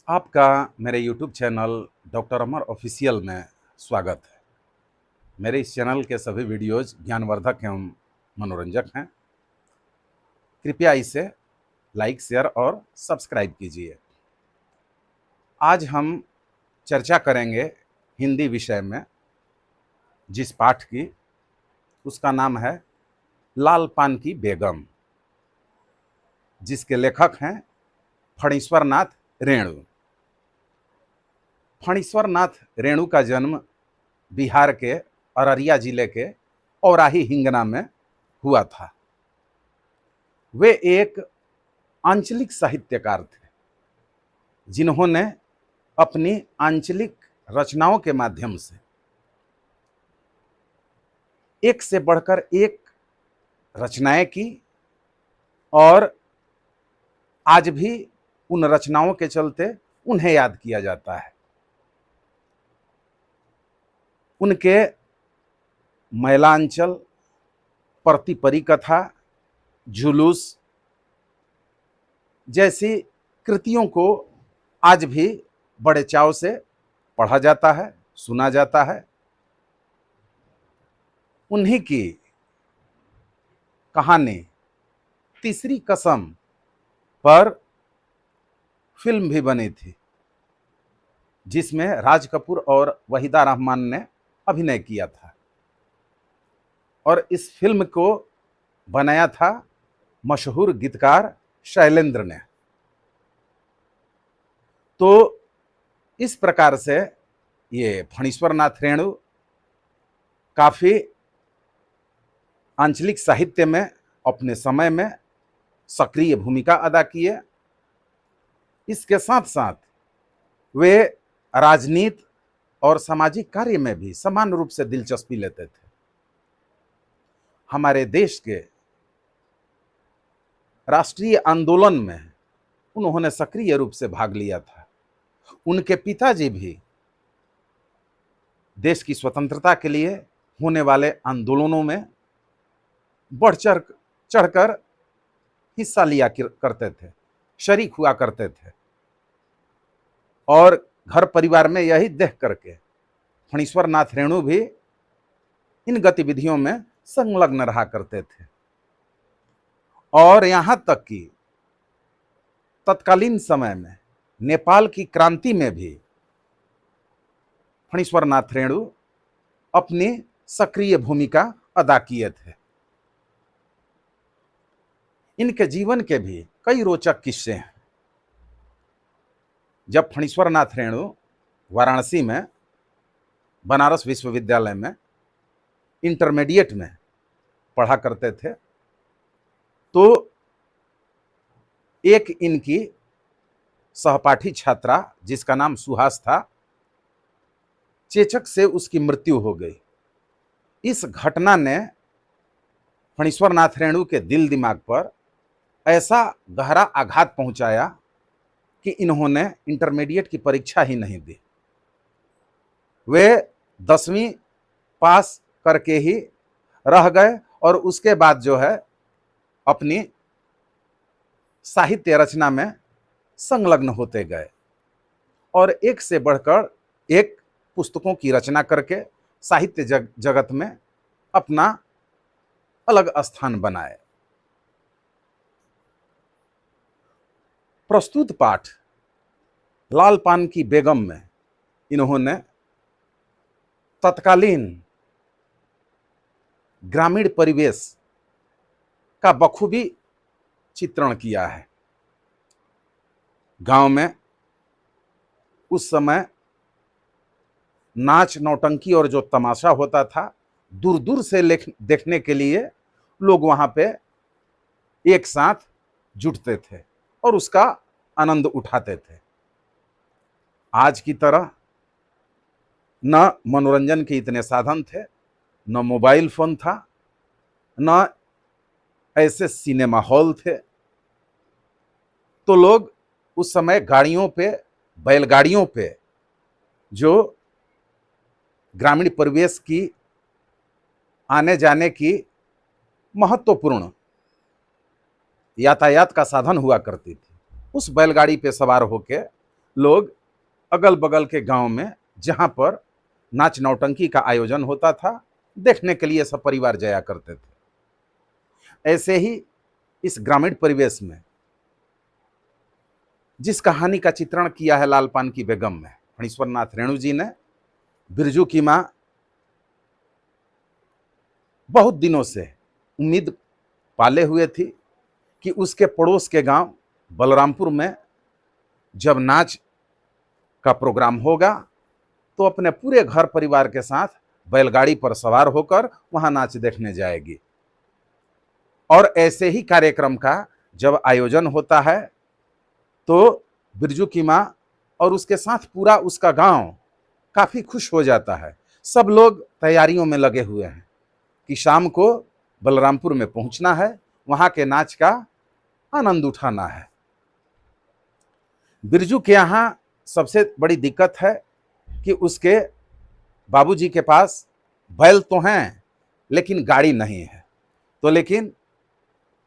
आपका मेरे YouTube channel doctor अमर official में स्वागत है। मेरे इस चैनल के सभी वीडियोज़ ज्ञानवर्धक एवं मनोरंजक हैं। कृपया इसे लाइक, शेयर और सब्सक्राइब कीजिए। आज हम चर्चा करेंगे हिंदी विषय में जिस पाठ की, उसका नाम है लाल पान की बेगम, जिसके लेखक हैं फणीश्वर नाथ रेणु। फणीश्वर नाथ रेणु का जन्म बिहार के अररिया जिले के औराही हिंगना में हुआ था। वे एक आंचलिक साहित्यकार थे जिन्होंने अपनी आंचलिक रचनाओं के माध्यम से एक से बढ़कर एक रचनाएं की और आज भी उन रचनाओं के चलते उन्हें याद किया जाता है। उनके मैलांचल, परती परिकथा, जुलूस जैसी कृतियों को आज भी बड़े चाव से पढ़ा जाता है, सुना जाता है। उन्हीं की कहानी तीसरी कसम पर फिल्म भी बनी थी, जिसमें राज कपूर और वहीदा रहमान ने अभिनय किया था और इस फिल्म को बनाया था मशहूर गीतकार शैलेंद्र ने। तो इस प्रकार से ये फणीश्वर नाथ रेणु काफ़ी आंचलिक साहित्य में अपने समय में सक्रिय भूमिका अदा किए। इसके साथ साथ वे राजनीति और सामाजिक कार्य में भी समान रूप से दिलचस्पी लेते थे। हमारे देश के राष्ट्रीय आंदोलन में उन्होंने सक्रिय रूप से भाग लिया था। उनके पिताजी भी देश की स्वतंत्रता के लिए होने वाले आंदोलनों में बढ़ चढ़कर हिस्सा लिया करते थे, शरीक हुआ करते थे और घर परिवार में यही देख करके फणीश्वर नाथ रेणु भी इन गतिविधियों में संलग्न रहा करते थे। और यहाँ तक कि तत्कालीन समय में नेपाल की क्रांति में भी फणीश्वर नाथ रेणु अपनी सक्रिय भूमिका अदा किए थे। इनके जीवन के भी कई रोचक किस्से हैं। जब फणीश्वर नाथ रेणु वाराणसी में बनारस विश्वविद्यालय में इंटरमीडिएट में पढ़ा करते थे, तो एक इनकी सहपाठी छात्रा जिसका नाम सुहास था, चेचक से उसकी मृत्यु हो गई। इस घटना ने फणीश्वर नाथ रेणु के दिल दिमाग पर ऐसा गहरा आघात पहुंचाया कि इन्होंने इंटरमीडिएट की परीक्षा ही नहीं दी। वे 10वीं पास करके ही रह गए और उसके बाद जो है अपनी साहित्य रचना में संलग्न होते गए और एक से बढ़कर एक पुस्तकों की रचना करके साहित्य जगत में अपना अलग स्थान बनाए। प्रस्तुत पाठ लाल पान की बेगम में इन्होंने तत्कालीन ग्रामीण परिवेश का बखूबी चित्रण किया है। गांव में उस समय नाच नौटंकी और जो तमाशा होता था, दूर दूर से देखने के लिए लोग वहां पे एक साथ जुटते थे और उसका आनंद उठाते थे। आज की तरह न मनोरंजन के इतने साधन थे, न मोबाइल फोन था, न ऐसे सिनेमा हॉल थे। तो लोग उस समय गाड़ियों पे, बैलगाड़ियों पे, जो ग्रामीण परिवेश की आने जाने की महत्वपूर्ण यातायात का साधन हुआ करती थी, उस बैलगाड़ी पे सवार होके लोग अगल बगल के गांव में जहां पर नाच नौटंकी का आयोजन होता था, देखने के लिए सब परिवार जाया करते थे। ऐसे ही इस ग्रामीण परिवेश में जिस कहानी का चित्रण किया है लाल पान की बेगम में, फणीश्वर नाथ रेणु जी ने, बिरजू की मां बहुत दिनों से उम्मीद पाले हुए थी कि उसके पड़ोस के गांव बलरामपुर में जब नाच का प्रोग्राम होगा तो अपने पूरे घर परिवार के साथ बैलगाड़ी पर सवार होकर वहां नाच देखने जाएगी। और ऐसे ही कार्यक्रम का जब आयोजन होता है तो बिरजू की मां और उसके साथ पूरा उसका गांव काफी खुश हो जाता है। सब लोग तैयारियों में लगे हुए हैं कि शाम को बलरामपुर में पहुंचना है, वहां के नाच का आनंद उठाना है। बिरजू के यहां सबसे बड़ी दिक्कत है कि उसके बाबूजी के पास बैल तो हैं लेकिन गाड़ी नहीं है। तो लेकिन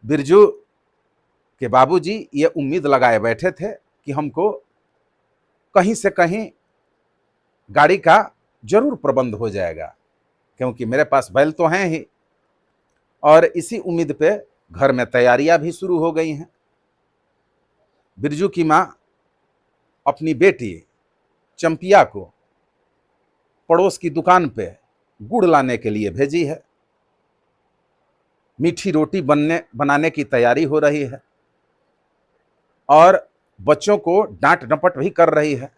बिरजू के बाबूजी ये उम्मीद लगाए बैठे थे कि हमको कहीं से कहीं गाड़ी का जरूर प्रबंध हो जाएगा, क्योंकि मेरे पास बैल तो हैं ही। और इसी उम्मीद पे घर में तैयारियां भी शुरू हो गई हैं। बिरजू की मां अपनी बेटी चंपिया को पड़ोस की दुकान पे गुड़ लाने के लिए भेजी है। मीठी रोटी बनाने की तैयारी हो रही है और बच्चों को डांट डपट भी कर रही है।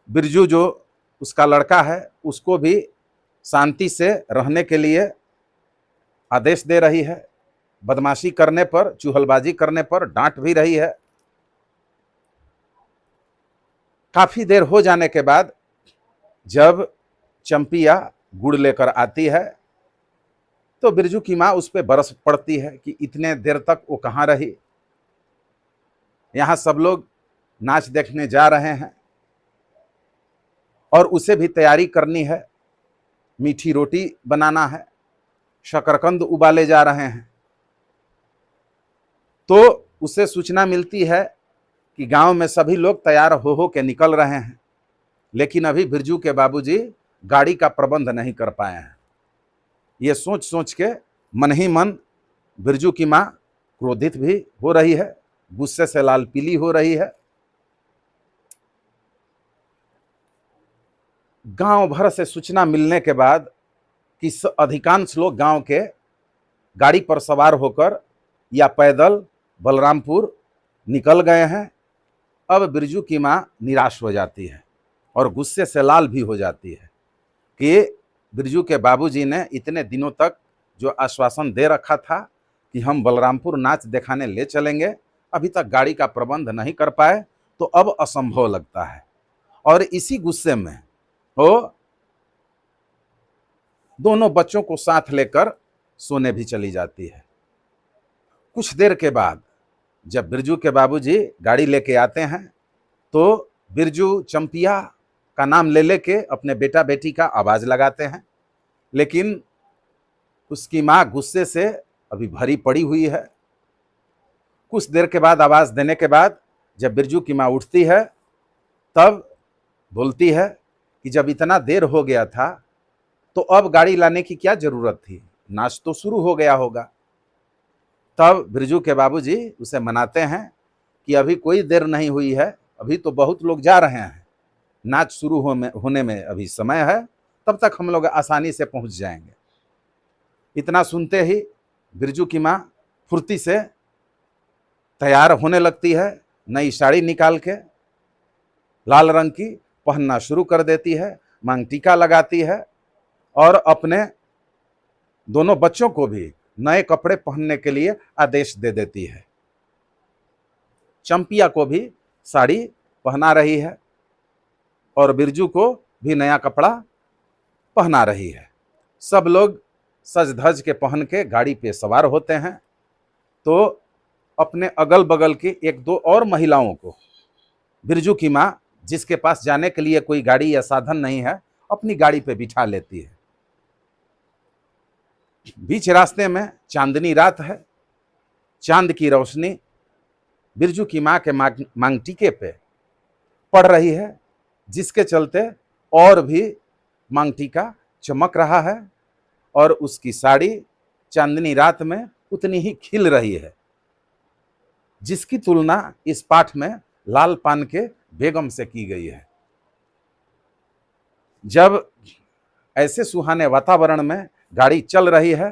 बिरजू जो उसका लड़का है उसको भी शांति से रहने के लिए आदेश दे रही है। बदमाशी करने पर, चुहलबाजी करने पर डांट भी रही है। काफी देर हो जाने के बाद जब चंपिया गुड़ लेकर आती है तो बिरजू की मां उस पर बरस पड़ती है कि इतने देर तक वो कहाँ रही। यहां सब लोग नाच देखने जा रहे हैं और उसे भी तैयारी करनी है। मीठी रोटी बनाना है, शकरकंद उबाले जा रहे हैं। तो उसे सूचना मिलती है कि गांव में सभी लोग तैयार हो के निकल रहे हैं, लेकिन अभी बिरजू के बाबूजी गाड़ी का प्रबंध नहीं कर पाए हैं। ये सोच सोच के मन ही मन बिरजू की मां क्रोधित भी हो रही है, गुस्से से लाल पीली हो रही है। गांव भर से सूचना मिलने के बाद कि अधिकांश लोग गांव के गाड़ी पर सवार होकर या पैदल बलरामपुर निकल गए हैं। अब बिरजू की मां निराश हो जाती है और गुस्से से लाल भी हो जाती है कि बिरजू के बाबूजी ने इतने दिनों तक जो आश्वासन दे रखा था कि हम बलरामपुर नाच दिखाने ले चलेंगे, अभी तक गाड़ी का प्रबंध नहीं कर पाए, तो अब असंभव लगता है। और इसी गुस्से में वो दोनों बच्चों को साथ लेकर सोने भी चली जाती है। कुछ देर के बाद जब बिरजू के बाबूजी गाड़ी लेके आते हैं तो बिरजू चंपिया का नाम ले लेके अपने बेटा बेटी का आवाज लगाते हैं, लेकिन उसकी मां गुस्से से अभी भरी पड़ी हुई है। कुछ देर के बाद आवाज देने के बाद जब बिरजू की मां उठती है तब बोलती है कि जब इतना देर हो गया था तो अब गाड़ी लाने की क्या जरूरत थी, नाच तो शुरू हो गया होगा। तब बिरजू के बाबूजी उसे मनाते हैं कि अभी कोई देर नहीं हुई है, अभी तो बहुत लोग जा रहे हैं, नाच शुरू होने में अभी समय है, तब तक हम लोग आसानी से पहुंच जाएंगे। इतना सुनते ही बिरजू की मां फुर्ती से तैयार होने लगती है। नई साड़ी निकाल के लाल रंग की पहनना शुरू कर देती है, मांग टीका लगाती है और अपने दोनों बच्चों को भी नए कपड़े पहनने के लिए आदेश दे देती है। चंपिया को भी साड़ी पहना रही है और बिरजू को भी नया कपड़ा पहना रही है। सब लोग सज धज के पहन के गाड़ी पे सवार होते हैं तो अपने अगल बगल की एक दो और महिलाओं को बिरजू की मां, जिसके पास जाने के लिए कोई गाड़ी या साधन नहीं है, अपनी गाड़ी पे बिठा लेती है। बीच रास्ते में चांदनी रात है। चांद की रोशनी बिरजू की मां के मांग टीके पे पड़ रही है, जिसके चलते और भी मांग टीका चमक रहा है और उसकी साड़ी चांदनी रात में उतनी ही खिल रही है, जिसकी तुलना इस पाठ में लाल पान के बेगम से की गई है। जब ऐसे सुहाने वातावरण में गाड़ी चल रही है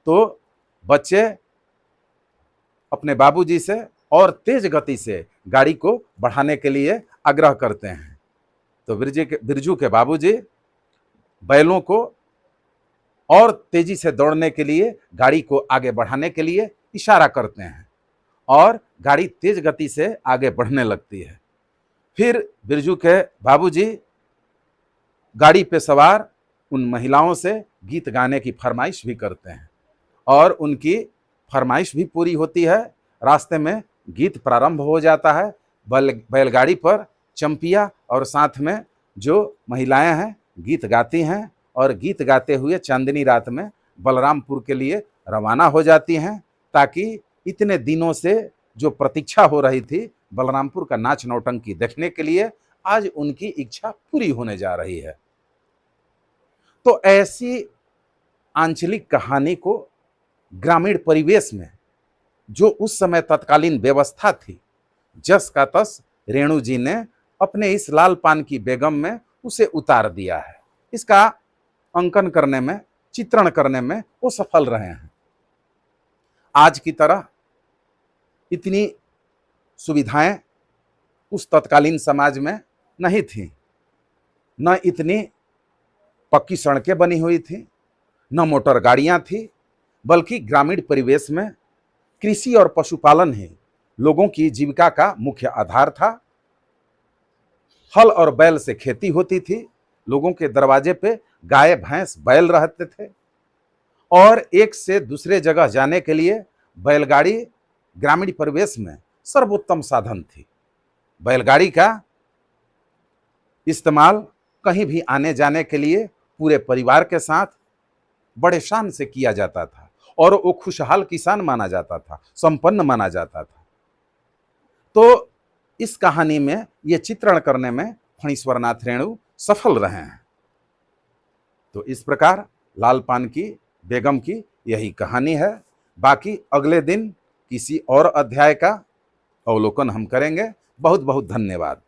तो बच्चे अपने बाबूजी से और तेज गति से गाड़ी को बढ़ाने के लिए आग्रह करते हैं। तो बिरजू के बाबूजी बैलों को और तेजी से दौड़ने के लिए, गाड़ी को आगे बढ़ाने के लिए इशारा करते हैं और गाड़ी तेज गति से आगे बढ़ने लगती है। फिर बिरजू के बाबूजी गाड़ी पे सवार उन महिलाओं से गीत गाने की फरमाइश भी करते हैं और उनकी फरमाइश भी पूरी होती है। रास्ते में गीत प्रारंभ हो जाता है। बैलगाड़ी पर चंपिया और साथ में जो महिलाएं हैं गीत गाती हैं और गीत गाते हुए चांदनी रात में बलरामपुर के लिए रवाना हो जाती हैं, ताकि इतने दिनों से जो प्रतीक्षा हो रही थी बलरामपुर का नाच नौटंकी देखने के लिए, आज उनकी इच्छा पूरी होने जा रही है। तो ऐसी आंचलिक कहानी को ग्रामीण परिवेश में जो उस समय तत्कालीन व्यवस्था थी, जस का तस रेणु जी ने अपने इस लाल पान की बेगम में उसे उतार दिया है। इसका अंकन करने में, चित्रण करने में वो सफल रहे हैं। आज की तरह इतनी सुविधाएं उस तत्कालीन समाज में नहीं थी, न इतनी पक्की सड़कें बनी हुई थी, न मोटर गाड़ियां थी, बल्कि ग्रामीण परिवेश में कृषि और पशुपालन ही लोगों की जीविका का मुख्य आधार था। हल और बैल से खेती होती थी। लोगों के दरवाजे पे गाय भैंस बैल रहते थे और एक से दूसरे जगह जाने के लिए बैलगाड़ी ग्रामीण परिवेश में सर्वोत्तम साधन थी। बैलगाड़ी का इस्तेमाल कहीं भी आने जाने के लिए पूरे परिवार के साथ बड़े शान से किया जाता था और वो खुशहाल किसान माना जाता था, संपन्न माना जाता था। तो इस कहानी में ये चित्रण करने में फणीश्वरनाथ रेणु सफल रहे हैं। तो इस प्रकार लाल पान की बेगम की यही कहानी है। बाकी अगले दिन किसी और अध्याय का अवलोकन हम करेंगे। बहुत बहुत धन्यवाद।